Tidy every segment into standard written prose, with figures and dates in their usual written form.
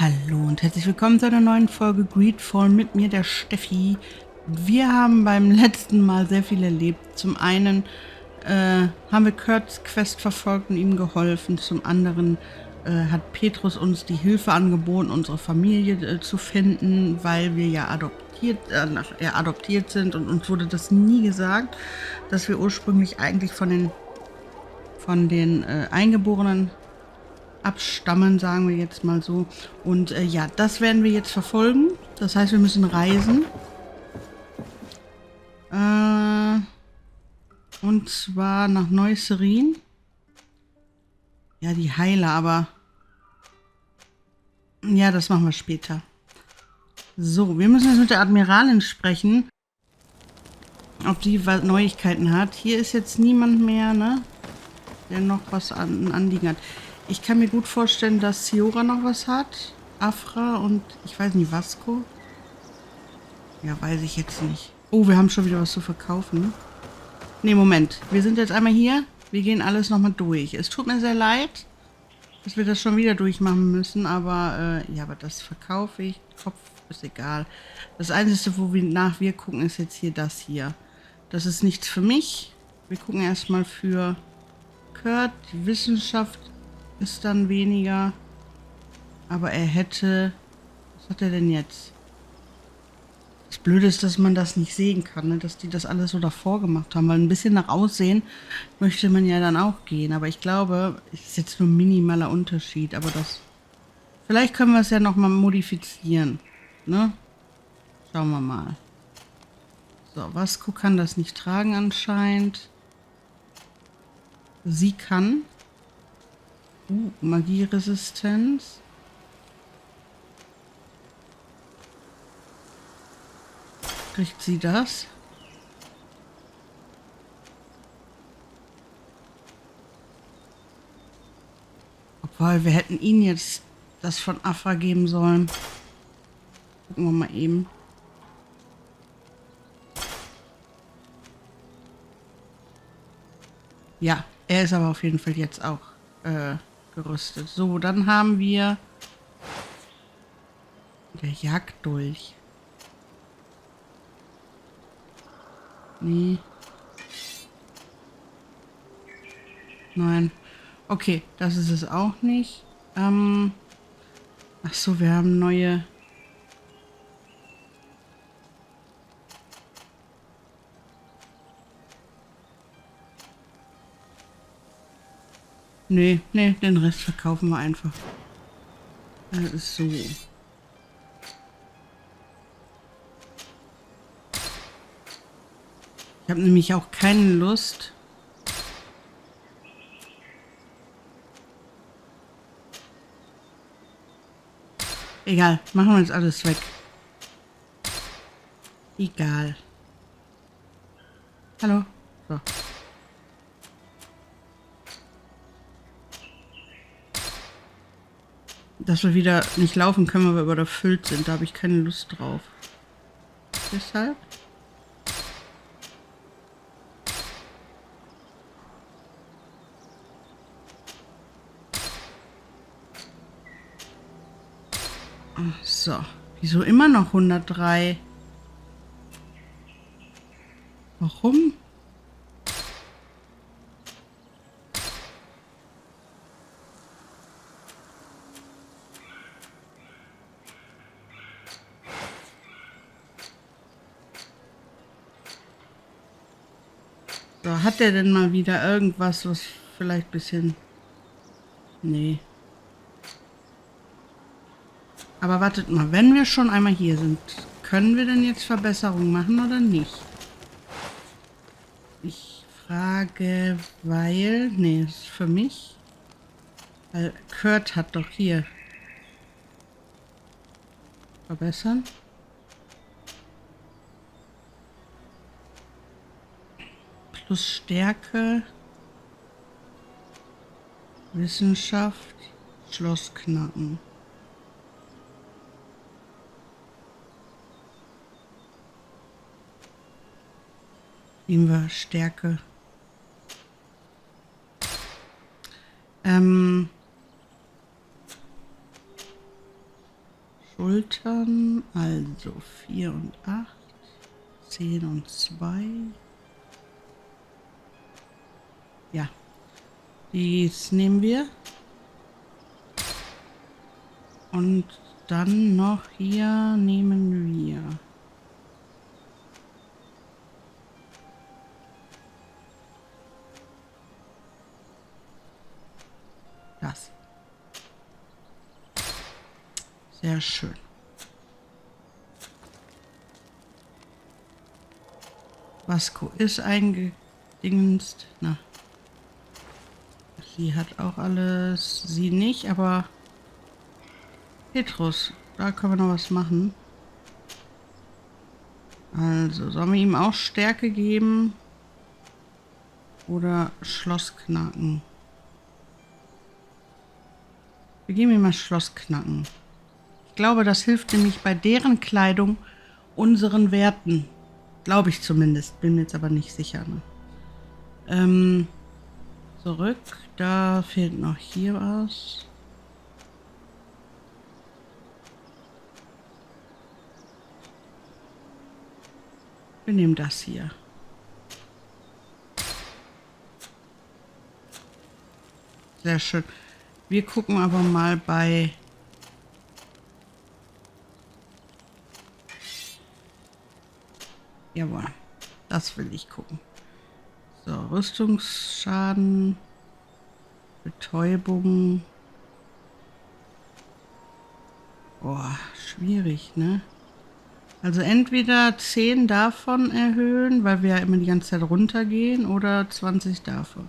Hallo und herzlich willkommen zu einer neuen Folge Greedfall mit mir, der Steffi. Wir haben beim letzten Mal sehr viel erlebt. Zum einen haben wir Kurts Quest verfolgt und ihm geholfen. Zum anderen hat Petrus uns die Hilfe angeboten, unsere Familie zu finden, weil wir ja adoptiert sind, und uns wurde das nie gesagt, dass wir ursprünglich eigentlich von den Eingeborenen abstammen, sagen wir jetzt mal so. Und ja, das werden wir jetzt verfolgen. Das heißt, wir müssen reisen. Und zwar nach Neuserin. Ja, die Heiler, aber ja, das machen wir später. So, wir müssen jetzt mit der Admiralin sprechen, ob die Neuigkeiten hat. Hier ist jetzt niemand mehr, ne, der noch was an Anliegen hat. Ich kann mir gut vorstellen, dass Ciora noch was hat. Afra und ich weiß nicht, Vasco. Ja, weiß ich jetzt nicht. Oh, wir haben schon wieder was zu verkaufen. Ne, Moment. Wir sind jetzt einmal hier. Wir gehen alles nochmal durch. Es tut mir sehr leid, dass wir das schon wieder durchmachen müssen, aber ja, aber das verkaufe ich. Kopf ist egal. Das Einzige, wo wir gucken, ist jetzt hier das hier. Das ist nichts für mich. Wir gucken erstmal für Kurt. Die Wissenschaft ist dann weniger. Aber er hätte... Was hat er denn jetzt? Das Blöde ist, dass man das nicht sehen kann, ne? Dass die das alles so davor gemacht haben. Weil ein bisschen nach Aussehen möchte man ja dann auch gehen. Aber ich glaube, es ist jetzt nur ein minimaler Unterschied. Aber das... Vielleicht können wir es ja nochmal modifizieren. Ne? Schauen wir mal. So, Vasco kann das nicht tragen anscheinend. Sie kann. Magieresistenz. Kriegt sie das? Obwohl, wir hätten ihn jetzt das von Afra geben sollen. Gucken wir mal eben. Ja, er ist aber auf jeden Fall jetzt auch gerüstet. So, dann haben wir der Jagddolch. Nee. Nein. Okay, das ist es auch nicht. Ach so, wir haben neue... Nee, den Rest verkaufen wir einfach. Das ist so. Ich habe nämlich auch keine Lust. Egal, machen wir jetzt alles weg. Egal. Hallo? So. Dass wir wieder nicht laufen können, weil wir überfüllt sind. Da habe ich keine Lust drauf. Deshalb. So. Wieso immer noch 103? Warum? So, hat der denn mal wieder irgendwas, was vielleicht ein bisschen... Nee. Aber wartet mal, wenn wir schon einmal hier sind, können wir denn jetzt Verbesserungen machen oder nicht? Ich frage, weil... Nee, das ist für mich. Weil Kurt hat doch hier... Verbessern. Plus Stärke. Wissenschaft. Schloss knacken. Nehmen wir Stärke. Schultern, also 4 und 8, 10 und 2. Ja, dies nehmen wir. Und dann noch hier nehmen wir das. Sehr schön. Vasco ist eingedingst. Na. Sie hat auch alles. Sie nicht, aber Petrus, da können wir noch was machen. Also, sollen wir ihm auch Stärke geben? Oder Schloss knacken? Wir geben ihm mal Schloss knacken. Ich glaube, das hilft nämlich bei deren Kleidung unseren Werten. Glaube ich zumindest. Bin mir jetzt aber nicht sicher. Ne? Zurück. Da fehlt noch hier was. Wir nehmen das hier. Sehr schön. Wir gucken aber mal bei... Jawohl. Das will ich gucken. So, Rüstungsschaden. Betäubung. Boah, schwierig, ne? Also entweder 10 davon erhöhen, weil wir ja immer die ganze Zeit runtergehen, oder 20 davon.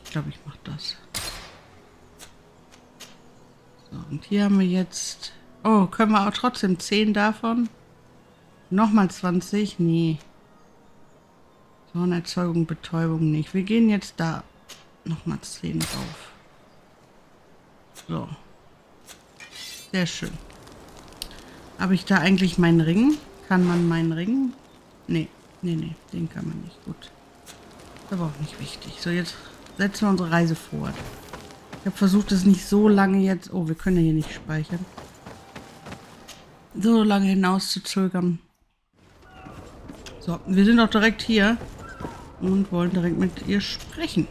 Ich glaube, ich mache das. So, und hier haben wir jetzt... Oh, können wir auch trotzdem 10 davon? Nochmal 20? Nee. Zornerzeugung, Betäubung nicht. Wir gehen jetzt da nochmal 10 drauf. So. Sehr schön. Habe ich da eigentlich meinen Ring? Kann man meinen Ring? Nee, den kann man nicht. Gut. Ist aber auch nicht wichtig. So, jetzt setzen wir unsere Reise fort. Ich habe versucht, es nicht so lange jetzt... Oh, wir können ja hier nicht speichern. So lange hinaus zu zögern. So, wir sind auch direkt hier und wollen direkt mit ihr sprechen.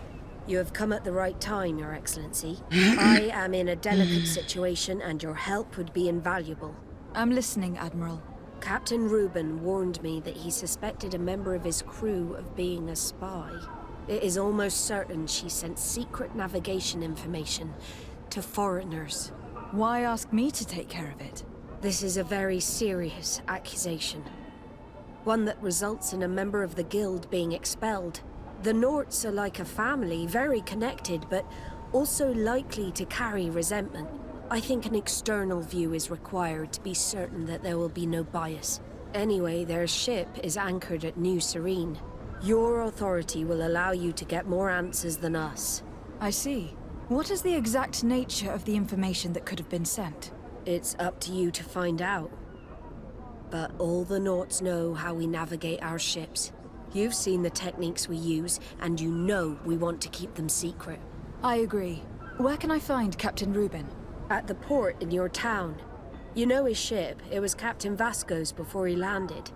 You have come at the right time, Your Excellency. I am in a delicate situation and your help would be invaluable. I'm listening, Admiral. Captain Reuben warned me that he suspected a member of his crew of being a spy. It is almost certain she sent secret navigation information to foreigners. Why ask me to take care of it? This is a very serious accusation. One that results in a member of the guild being expelled. The Norts are like a family, very connected, but also likely to carry resentment. I think an external view is required to be certain that there will be no bias. Anyway, their ship is anchored at New Serene. Your authority will allow you to get more answers than us. I see. What is the exact nature of the information that could have been sent? It's up to you to find out. But all the Norts know how we navigate our ships. You've seen the techniques we use, and you know we want to keep them secret. I agree. Where can I find Captain Reuben? At the port in your town. You know his ship. It was Captain Vasco's before he landed.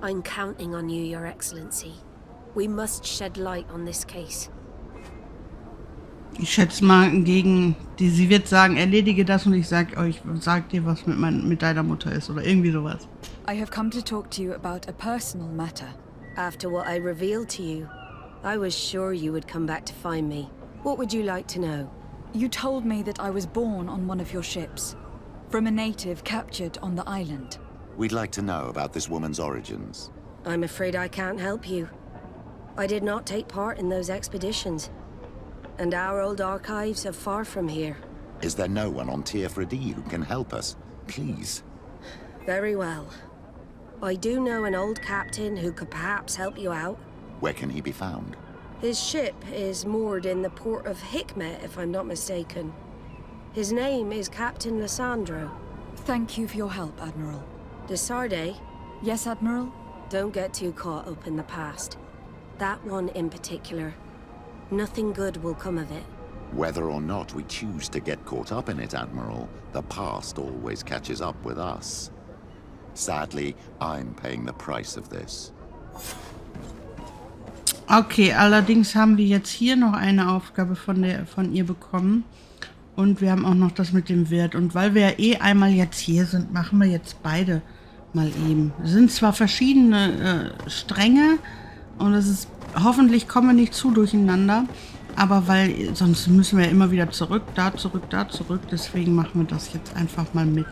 I'm counting on you, Your Excellency. We must shed light on this case. Ich schätze mal sie wird sagen, erledige das und ich sag dir, was mit deiner Mutter ist oder irgendwie sowas. I have come to talk to you about a personal matter. After what I revealed to you, I was sure you would come back to find me. What would you like to know? You told me that I was born on one of your ships, from a native captured on the island. We'd like to know about this woman's origins. I'm afraid I can't help you. I did not take part in those expeditions. And our old archives are far from here. Is there no one on Teer Fradee who can help us? Please. Very well. I do know an old captain who could perhaps help you out. Where can he be found? His ship is moored in the port of Hikmet, if I'm not mistaken. His name is Captain Lissandro. Thank you for your help, Admiral. De Sardet? Yes, Admiral? Don't get too caught up in the past. That one in particular. Nothing good will come of it. Whether or not we choose to get caught up in it, Admiral, the past always catches up with us. Sadly, I'm paying the price of this. Okay, allerdings haben wir jetzt hier noch eine Aufgabe von ihr bekommen. Und wir haben auch noch das mit dem Wirt. Und weil wir ja eh einmal jetzt hier sind, machen wir jetzt beide mal eben. Es sind zwar verschiedene Stränge und es ist, hoffentlich kommen wir nicht zu durcheinander. Aber weil, sonst müssen wir ja immer wieder zurück, da zurück, da zurück. Deswegen machen wir das jetzt einfach mal mit.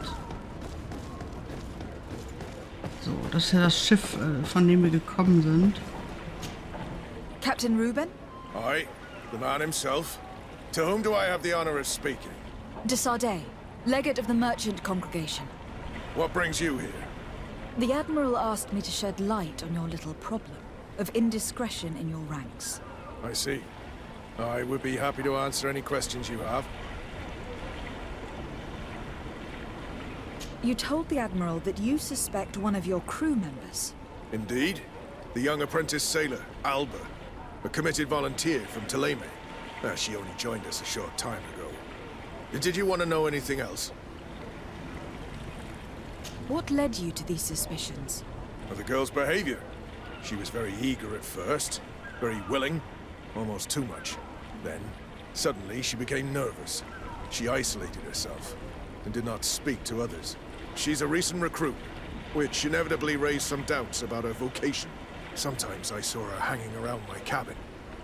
So, das ist ja das Schiff, von dem wir gekommen sind. Captain Reuben? Aye, the man himself. To whom do I have the honor of speaking? De Sardet, legate of the merchant congregation. What brings you here? The Admiral asked me to shed light on your little problem of indiscretion in your ranks. I see. I would be happy to answer any questions you have. You told the Admiral that you suspect one of your crew members. Indeed. The young apprentice sailor, Alba. A committed volunteer from Ttileme. She only joined us a short time ago. Did you want to know anything else? What led you to these suspicions? Of the girl's behavior. She was very eager at first, very willing, almost too much. Then, suddenly, she became nervous. She isolated herself and did not speak to others. She's a recent recruit, which inevitably raised some doubts about her vocation. Sometimes I saw her hanging around my cabin.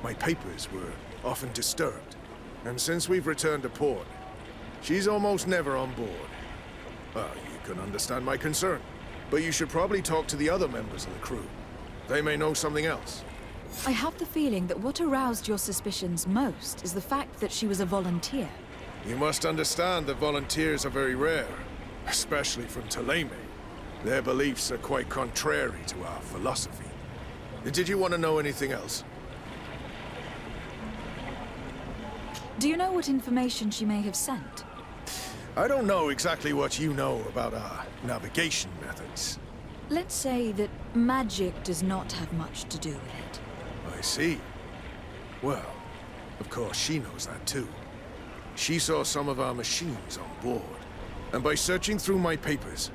My papers were often disturbed. And since we've returned to port, she's almost never on board. You can understand my concern, but you should probably talk to the other members of the crew. They may know something else. I have the feeling that what aroused your suspicions most is the fact that she was a volunteer. You must understand that volunteers are very rare, especially from Ttileme. Their beliefs are quite contrary to our philosophy. Did you want to know anything else? Do you know what information she may have sent? I don't know exactly what you know about our navigation methods. Let's say that magic does not have much to do with it. I see. Well, of course she knows that too. She saw some of our machines on board, and by searching through my papers,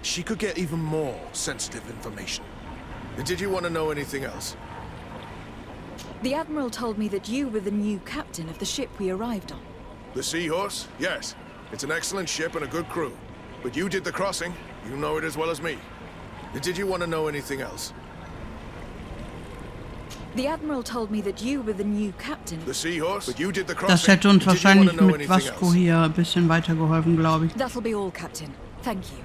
she could get even more sensitive information. Did you want to know anything else? The Admiral told me that you were the new captain of the ship we arrived on. The Seahorse? Yes. It's an excellent ship and a good crew. But you did the crossing. You know it as well as me. Did you want to know anything else? The Admiral told me that you were the new captain. The Seahorse? But you did the crossing. Das hätte uns Did you wanna wahrscheinlich know mit anything Vasco else? hier ein bisschen weitergeholfen, glaube ich. That'll be all, Captain. Thank you.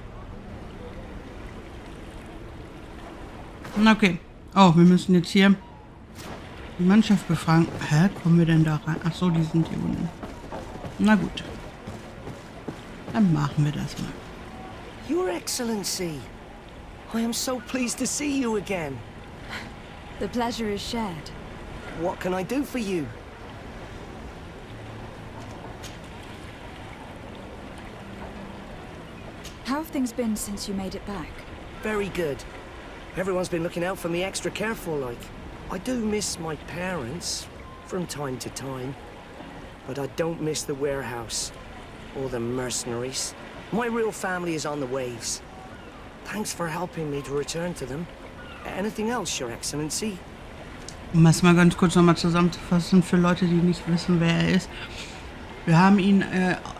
Okay. Oh, wir müssen jetzt hier die Mannschaft befragen. Hä? Kommen wir denn da rein? Ach so, die sind hier unten. Na gut. Dann machen wir das mal. Your Excellency, I am so pleased to see you again. The pleasure is shared. What can I do for you? How have things been since you made it back? Very good. Everyone's been looking out for me extra careful, like. I do miss my parents from time to time, but I don't miss the warehouse or the mercenaries. My real family is on the waves. Thanks for helping me to return to them. Anything else, Your Excellency? Um das mal ganz kurz nochmal zusammenzufassen für Leute, die nicht wissen, wer er ist. Wir haben ihn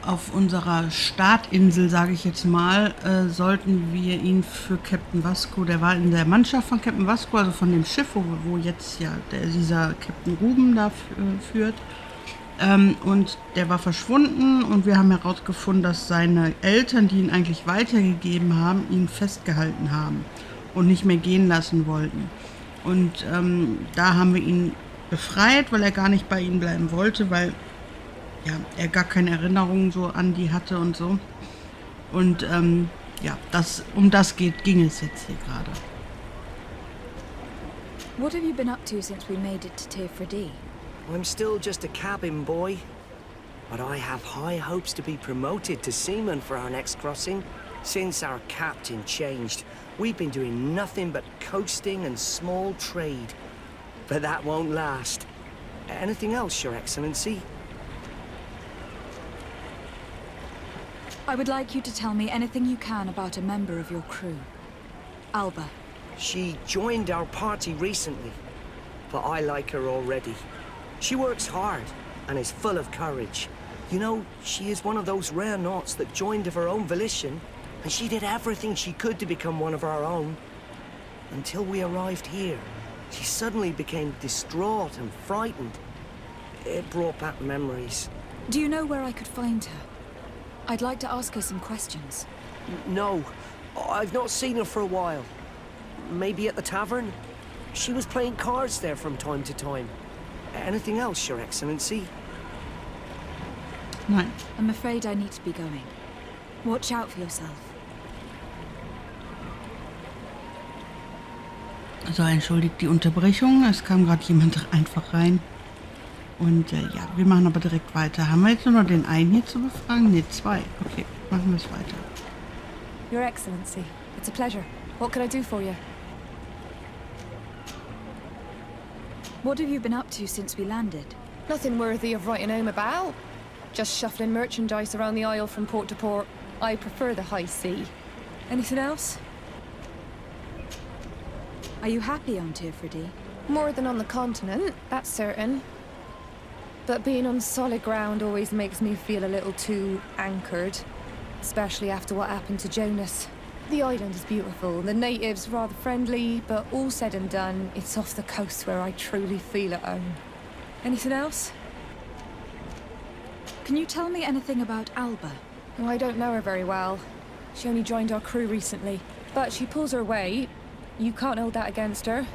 auf unserer Startinsel, sage ich jetzt mal, sollten wir ihn für Captain Vasco, der war in der Mannschaft von Captain Vasco, also von dem Schiff, wo jetzt ja dieser Captain Ruben da führt. Und der war verschwunden und wir haben herausgefunden, dass seine Eltern, die ihn eigentlich weitergegeben haben, ihn festgehalten haben und nicht mehr gehen lassen wollten. Und da haben wir ihn befreit, weil er gar nicht bei ihnen bleiben wollte, weil ja, er gar keine Erinnerungen so an die hatte und so. Und ja, um das ging es jetzt hier gerade. What have you been up to since we made it to Teer Fradee? I'm still just a cabin boy, but I have high hopes to be promoted to seaman for our next crossing. Since our captain changed, we've been doing nothing but coasting and small trade. But that won't last. Anything else, Your Excellency? I would like you to tell me anything you can about a member of your crew. Alba. She joined our party recently, but I like her already. She works hard and is full of courage. You know, she is one of those rare naughts that joined of her own volition, and she did everything she could to become one of our own. Until we arrived here, she suddenly became distraught and frightened. It brought back memories. Do you know where I could find her? I'd like to ask her some questions. No, I've not seen her for a while. Maybe at the tavern? She was playing cards there from time to time. Anything else, Your Excellency? Nein. I'm afraid I need to be going. Watch out for yourself. Also entschuldigt die Unterbrechung. Es kam gerade jemand einfach rein. Und ja, wir machen aber direkt weiter. Haben wir jetzt nur noch den einen hier zu befragen? Ne, 2. Okay, machen wir es weiter. Your Excellency, it's a pleasure. What can I do for you? What have you been up to since we landed? Nothing worthy of writing home about. Just shuffling merchandise around the isle from port to port. I prefer the high sea. Anything else? Are you happy on Teer Fradee? More than on the continent, that's certain. But being on solid ground always makes me feel a little too anchored. Especially after what happened to Jonas. The island is beautiful, the natives rather friendly, but all said and done, it's off the coast where I truly feel at home. Anything else? Can you tell me anything about Alba? Oh, I don't know her very well. She only joined our crew recently. But she pulls her weight. You can't hold that against her.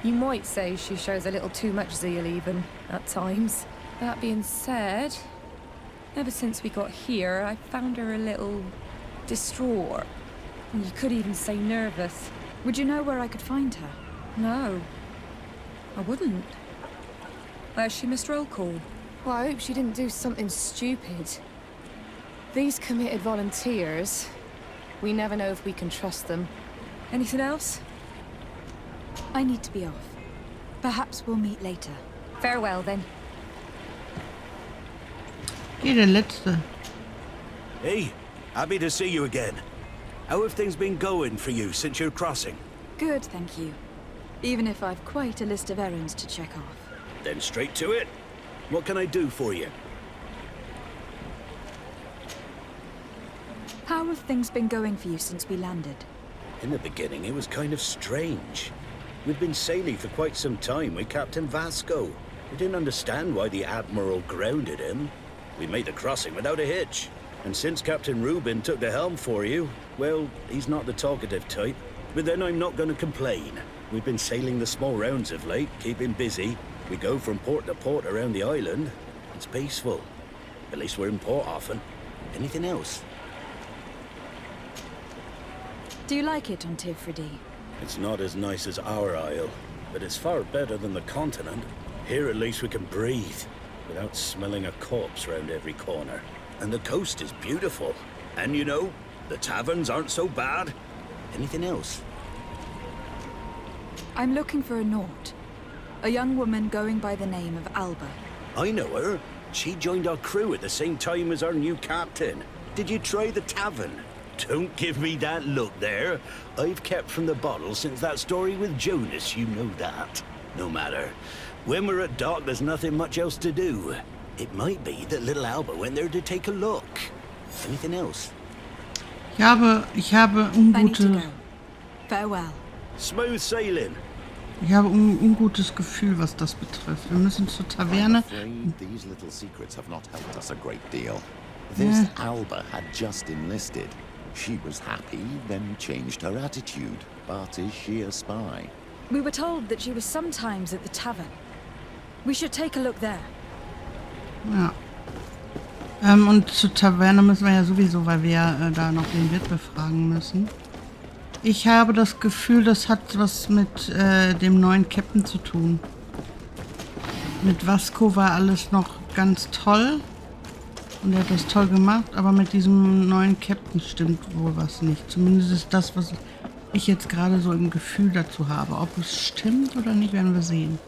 You might say she shows a little too much zeal even, at times. That being said, ever since we got here, I found her a little distraught. And you could even say nervous. Would you know where I could find her? No, I wouldn't. Where's she missed roll call? Well, I hope she didn't do something stupid. These committed volunteers, we never know if we can trust them. Anything else? I need to be off. Perhaps we'll meet later. Farewell, then. Hier der letzte. Hey, happy to see you again. How have things been going for you since your crossing? Good, thank you. Even if I've quite a list of errands to check off. Then straight to it. What can I do for you? How have things been going for you since we landed? In the beginning, it was kind of strange. We'd been sailing for quite some time with Captain Vasco. We didn't understand why the Admiral grounded him. We made the crossing without a hitch. And since Captain Rubin took the helm for you, well, he's not the talkative type. But then I'm not going to complain. We've been sailing the small rounds of late, keeping busy. We go from port to port around the island. It's peaceful. At least we're in port often. Anything else? Do you like it on Teer Fradee? It's not as nice as our isle, but it's far better than the continent. Here at least we can breathe, without smelling a corpse round every corner. And the coast is beautiful. And you know, the taverns aren't so bad. Anything else? I'm looking for a Naut. A young woman going by the name of Alba. I know her. She joined our crew at the same time as our new captain. Did you try the tavern? Don't give me that look there. I've kept from the bottle since that story with Jonas, you know that. No matter. When we're at dock, there's nothing much else to do. It might be that little Alba went there to take a look. Anything else? Ich habe I need to ungute, go. Farewell. Smooth sailing. ich habe ungutes Gefühl, was das betrifft. Wir müssen zur I'm Taverne. afraid these little secrets have not helped us a great deal. This Alba had just enlisted. She was happy, then changed her attitude. But is she a spy? We were told that she was sometimes at the tavern. We should take a look there. Ja. Und zur Taverne müssen wir ja sowieso, weil wir da noch den Wirt befragen müssen. Ich habe das Gefühl, das hat was mit dem neuen Captain zu tun. Mit Vasco war alles noch ganz toll. Und er hat das toll gemacht, aber mit diesem neuen Captain stimmt wohl was nicht. Zumindest ist das, was ich jetzt gerade so im Gefühl dazu habe. Ob es stimmt oder nicht, werden wir sehen.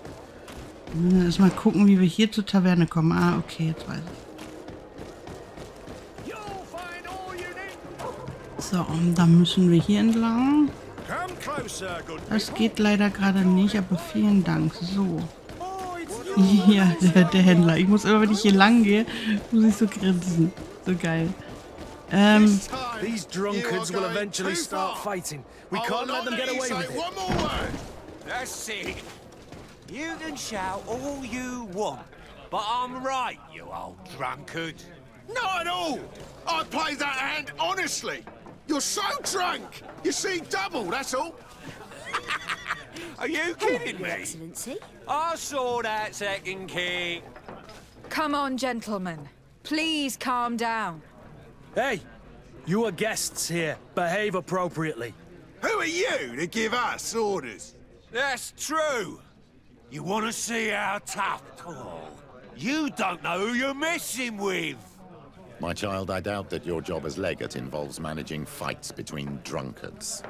Wir müssen erst mal gucken, wie wir hier zur Taverne kommen. Ah, okay, jetzt weiß ich. You'll find So, und dann müssen wir hier entlang. Das geht leider gerade nicht, aber vielen Dank. So. Ja, der Händler. Ich muss immer, wenn ich hier lang gehe, muss ich so grinsen. So geil. These drunkards will eventually start fighting. We can't let them get away with it. One more word. That's it. You can shout all you want, but I'm right, you old drunkard. Not at all! I played that hand honestly! You're so drunk! You see double, that's all! Are you kidding Your me? Excellency. I saw that second king. Come on, gentlemen. Please calm down. Hey, you are guests here. Behave appropriately. Who are you to give us orders? That's true. You want to see how tough? Oh, you don't know who you're messing with. My child, I doubt that your job as legate involves managing fights between drunkards.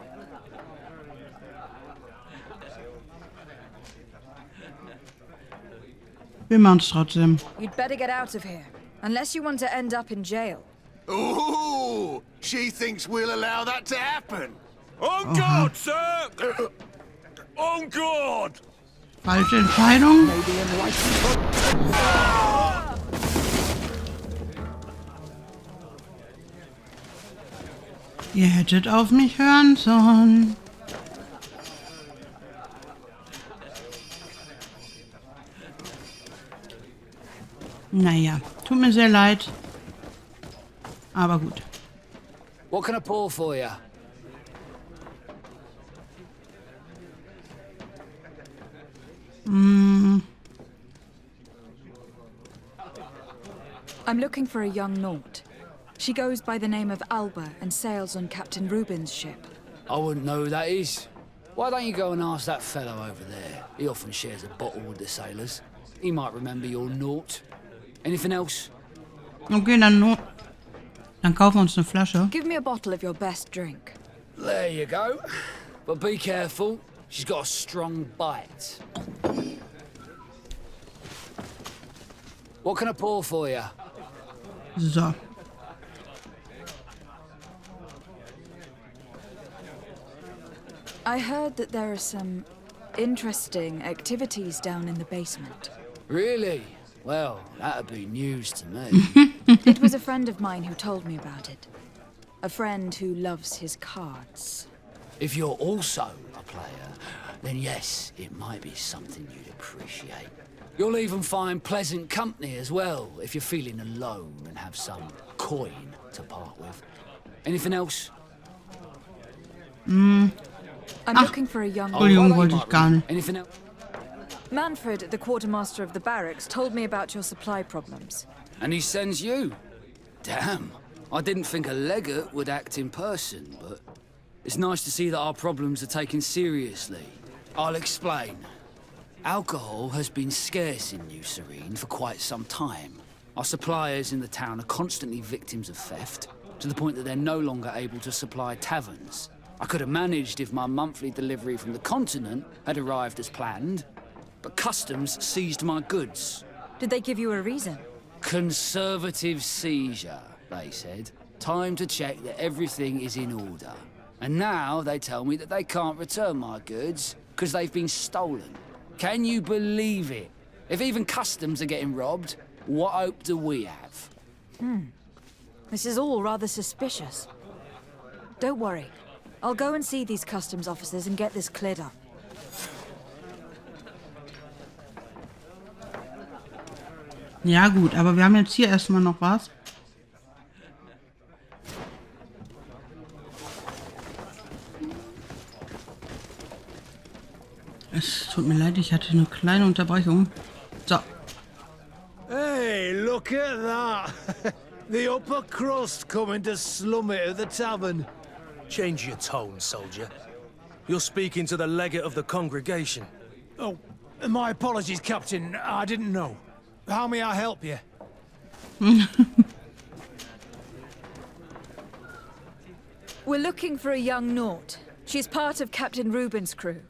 Wir machen's trotzdem. You'd better get out of here. Unless you want to end up in jail. Ooh, she thinks we'll allow that to happen. On guard, sir! On guard! Falsche Entscheidung. Ihr hättet auf mich hören sollen. Naja, tut mir sehr leid. Aber gut. What can I pour for you? I'm looking for a young Naut. She goes by the name of Alba and sails on Captain Reuben's ship. I wouldn't know who that is. Why don't you go and ask that fellow over there? He often shares a bottle with the sailors. He might remember your Naut. Anything else? Okay, dann kaufen wir uns eine Flasche. Give me a bottle of your best drink. There you go. But be careful. She's got a strong bite. What can I pour for you? So. I heard that there are some interesting activities down in the basement. Really? Well, that'd be news to me. It was a friend of mine who told me about it. A friend who loves his cards. If you're also a player, then yes, it might be something you'd appreciate. You'll even find pleasant company as well, if you're feeling alone and have some coin to part with. Anything else? I'm looking for a young... Entschuldigung, wollte ich gar nicht. Anything else? Manfred, the quartermaster of the barracks, told me about your supply problems. And he sends you? Damn. I didn't think a legate would act in person, but it's nice to see that our problems are taken seriously. I'll explain. Alcohol has been scarce in New Serene for quite some time. Our suppliers in the town are constantly victims of theft, to the point that they're no longer able to supply taverns. I could have managed if my monthly delivery from the continent had arrived as planned, but customs seized my goods. Did they give you a reason? Conservative seizure, they said. Time to check that everything is in order. And now they tell me that they can't return my goods because they've been stolen. Can you believe it? If even customs are getting robbed, what hope do we have? This is all rather suspicious. Don't worry. I'll go and see these customs officers and get this cleared up. Ja gut, aber wir haben jetzt hier erstmal noch was. Es tut mir leid, ich hatte eine kleine Unterbrechung. So. Hey, look at that. The upper crust coming to slum it at the tavern. Change your tone, soldier. You're speaking to the legate of the congregation. Oh, my apologies, Captain. I didn't know. How may I help you? We're looking for a young Naut. She's part of Captain Reuben's crew.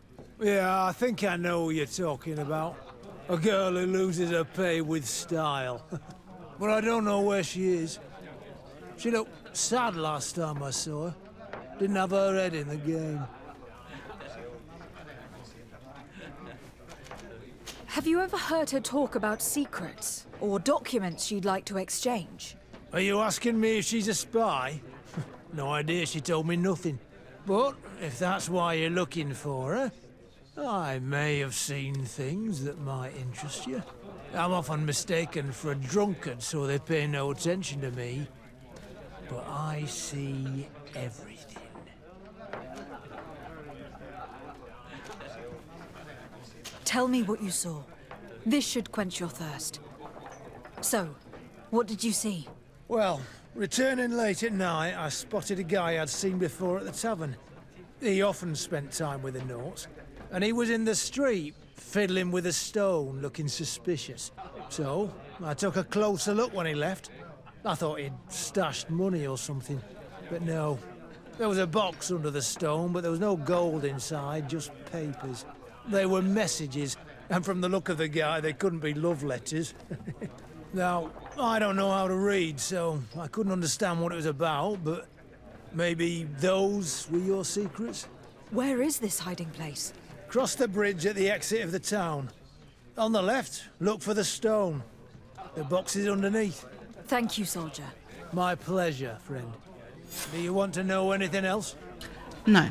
Yeah, I think I know what you're talking about. A girl who loses her pay with style. But I don't know where she is. She looked sad last time I saw her. Didn't have her head in the game. Have you ever heard her talk about secrets or documents she'd like to exchange? Are you asking me if she's a spy? No idea, she told me nothing. But if that's why you're looking for her, I may have seen things that might interest you. I'm often mistaken for a drunkard, so they pay no attention to me. But I see everything. Tell me what you saw. This should quench your thirst. So, what did you see? Well, returning late at night, I spotted a guy I'd seen before at the tavern. He often spent time with the Norts, and he was in the street, fiddling with a stone, looking suspicious. So, I took a closer look when he left. I thought he'd stashed money or something, but no. There was a box under the stone, but there was no gold inside, just papers. They were messages, and from the look of the guy, they couldn't be love letters. Now, I don't know how to read, so I couldn't understand what it was about, but maybe those were your secrets? Where is this hiding place? Cross the bridge at the exit of the town. On the left, look for the stone. The box is underneath. Thank you, soldier. My pleasure, friend. Do you want to know anything else? Nein.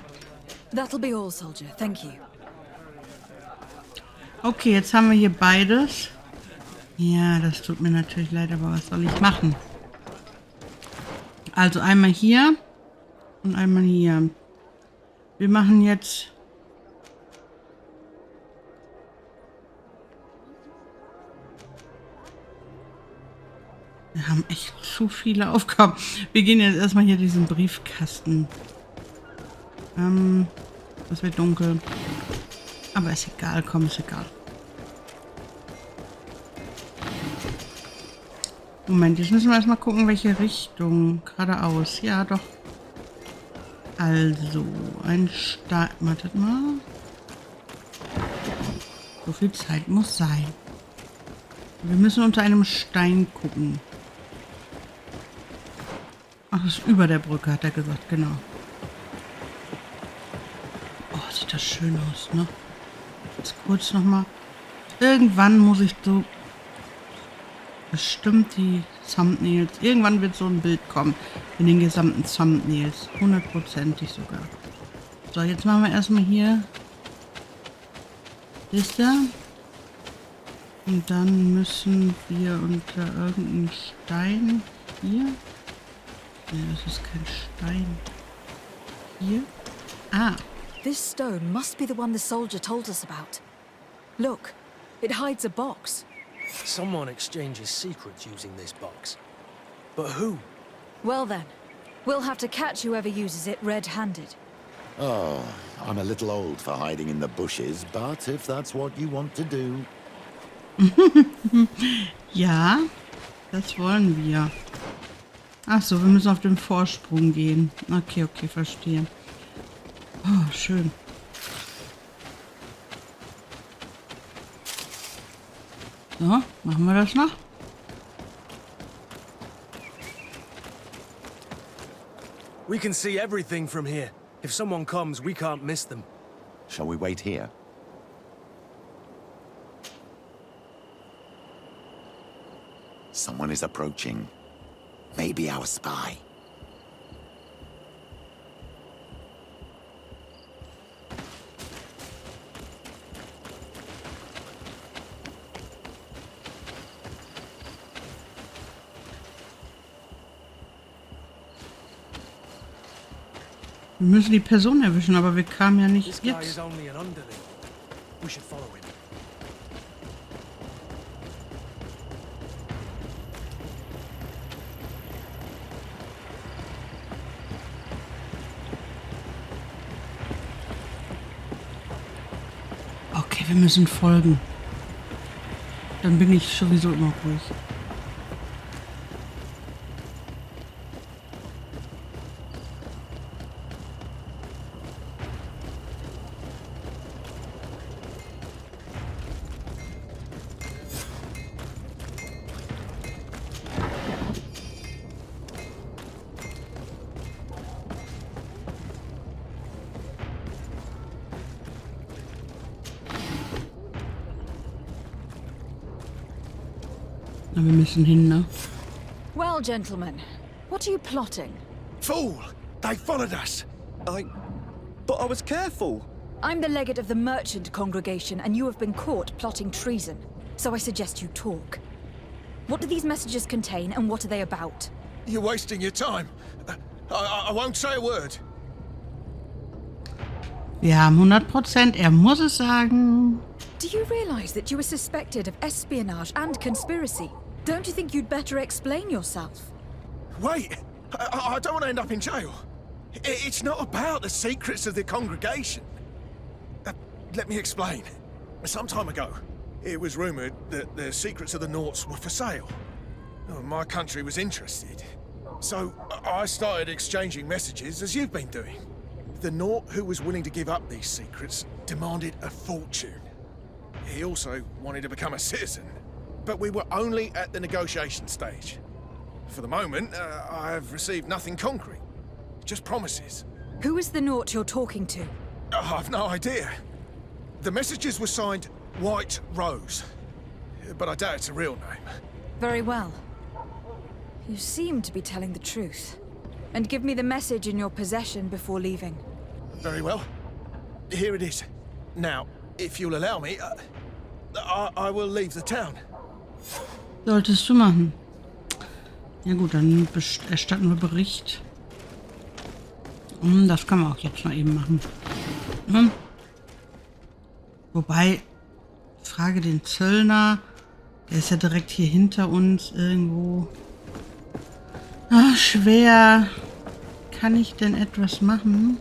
That'll be all, soldier. Thank you. Okay, jetzt haben wir hier beides. Ja, das tut mir natürlich leid, aber was soll ich machen? Also einmal hier und einmal hier. Wir machen jetzt... Wir haben echt zu viele Aufgaben. Wir gehen jetzt erstmal hier diesen Briefkasten. Das wird dunkel. Aber ist egal, komm, ist egal. Moment, jetzt müssen wir erstmal gucken, welche Richtung. Geradeaus. Ja, doch. Also, ein Stein. Wartet mal. So viel Zeit muss sein. Wir müssen unter einem Stein gucken. Ach, das ist über der Brücke, hat er gesagt, genau. Oh, sieht das schön aus, ne? Jetzt kurz nochmal. Irgendwann muss ich so... Bestimmt die Thumbnails. Irgendwann wird so ein Bild kommen. In den gesamten Thumbnails. 100%ig sogar. So, jetzt machen wir erstmal hier. Ist da? Und dann müssen wir unter irgendeinen Stein. Hier? Ne, das ist kein Stein. Hier? Ah. This stone must be the one the soldier told us about. Look, it hides a box. Someone exchanges secrets using this box. But who? Well then, we'll have to catch whoever uses it red-handed. Oh, I'm a little old for hiding in the bushes, but if that's what you want to do... Ja, das wollen wir. Ach so, wir müssen auf den Vorsprung gehen. Okay, okay, verstehe. Oh, schön. So, machen wir das noch? We can see everything from here. If someone comes, we can't miss them. Shall we wait here? Someone is approaching. Maybe our spy. Wir müssen die Person erwischen, aber wir kamen ja nicht This guy jetzt. is only an underling. We should follow him. Okay, wir müssen folgen. Dann bin ich sowieso immer ruhig. Na, wir müssen hin, ne? Well, gentlemen, what are you plotting? Fool! They followed us! But I was careful. I'm the legate of the merchant congregation, and you have been caught plotting treason. So I suggest you talk. What do these messages contain, and what are they about? You're wasting your time. I won't say a word. Wir haben 100%. Er muss es sagen. Do you realize that you were suspected of espionage and conspiracy? Don't you think you'd better explain yourself? Wait! I don't want to end up in jail. It's not about the secrets of the congregation. Let me explain. Some time ago, it was rumored that the secrets of the Naughts were for sale. My country was interested. So I started exchanging messages as you've been doing. The Naught who was willing to give up these secrets demanded a fortune. He also wanted to become a citizen. But we were only at the negotiation stage. For the moment, I have received nothing concrete. Just promises. Who is the Naught you're talking to? I've no idea. The messages were signed White Rose. But I doubt it's a real name. Very well. You seem to be telling the truth. And give me the message in your possession before leaving. Very well. Here it is. Now, if you'll allow me, I will leave the town. Solltest du machen. Ja gut, dann erstatten wir Bericht. Das kann man auch jetzt noch eben machen. Wobei, frage den Zöllner. Der ist ja direkt hier hinter uns irgendwo. Ach, schwer. Kann ich denn etwas machen?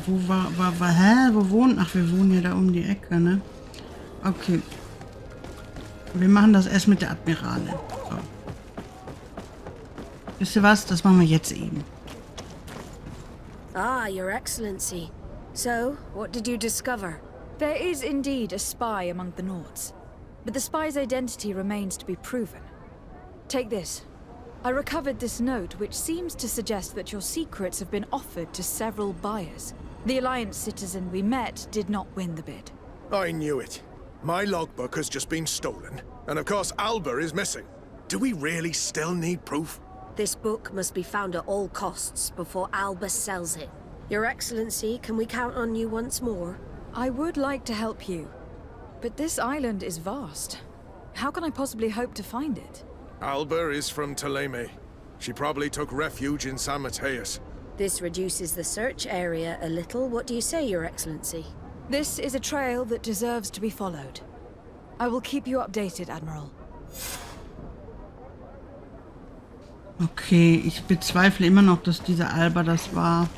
Wo wohnen? Ach, wir wohnen ja da um die Ecke, ne? Okay. Wir machen das erst mit der Admirale. So. Wisst ihr was? Das machen wir jetzt eben. Ah, Your Excellency. So, what did you discover? There is indeed a spy among the Naughts, but the spy's identity remains to be proven. Take this. I recovered this note, which seems to suggest that your secrets have been offered to several buyers. The Alliance citizen we met did not win the bid. I knew it. My logbook has just been stolen, and of course Alba is missing. Do we really still need proof? This book must be found at all costs before Alba sells it. Your Excellency, can we count on you once more? I would like to help you, but this island is vast. How can I possibly hope to find it? Alba is from Teleme. She probably took refuge in San Mateus. This reduces the search area a little. What do you say, Your Excellency? This is a trail that deserves to be followed. I will keep you updated, Admiral. Okay, ich bezweifle immer noch, dass diese Alba das war.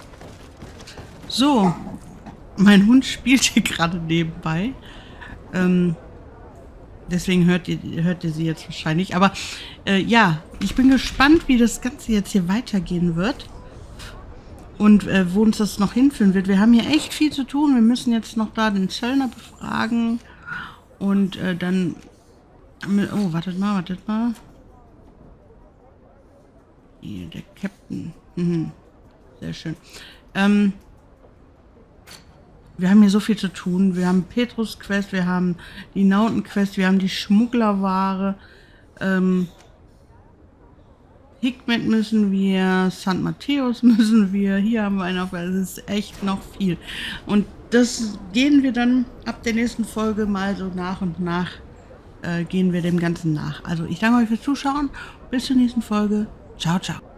So, mein Hund spielt hier gerade nebenbei. Deswegen hört ihr sie jetzt wahrscheinlich. Aber ja, ich bin gespannt, wie das Ganze jetzt hier weitergehen wird. Und wo uns das noch hinführen wird. Wir haben hier echt viel zu tun. Wir müssen jetzt noch da den Zöllner befragen. Und dann... Oh, wartet mal. Hier, der Captain. Sehr schön. Wir haben hier so viel zu tun. Wir haben Petrus-Quest, wir haben die Nauten-Quest, wir haben die Schmugglerware. Hikmet müssen wir, St. Matthäus müssen wir. Hier haben wir eine Aufgabe. Das ist echt noch viel. Und das gehen wir dann ab der nächsten Folge mal so nach und nach gehen wir dem Ganzen nach. Also ich danke euch fürs Zuschauen. Bis zur nächsten Folge. Ciao, ciao.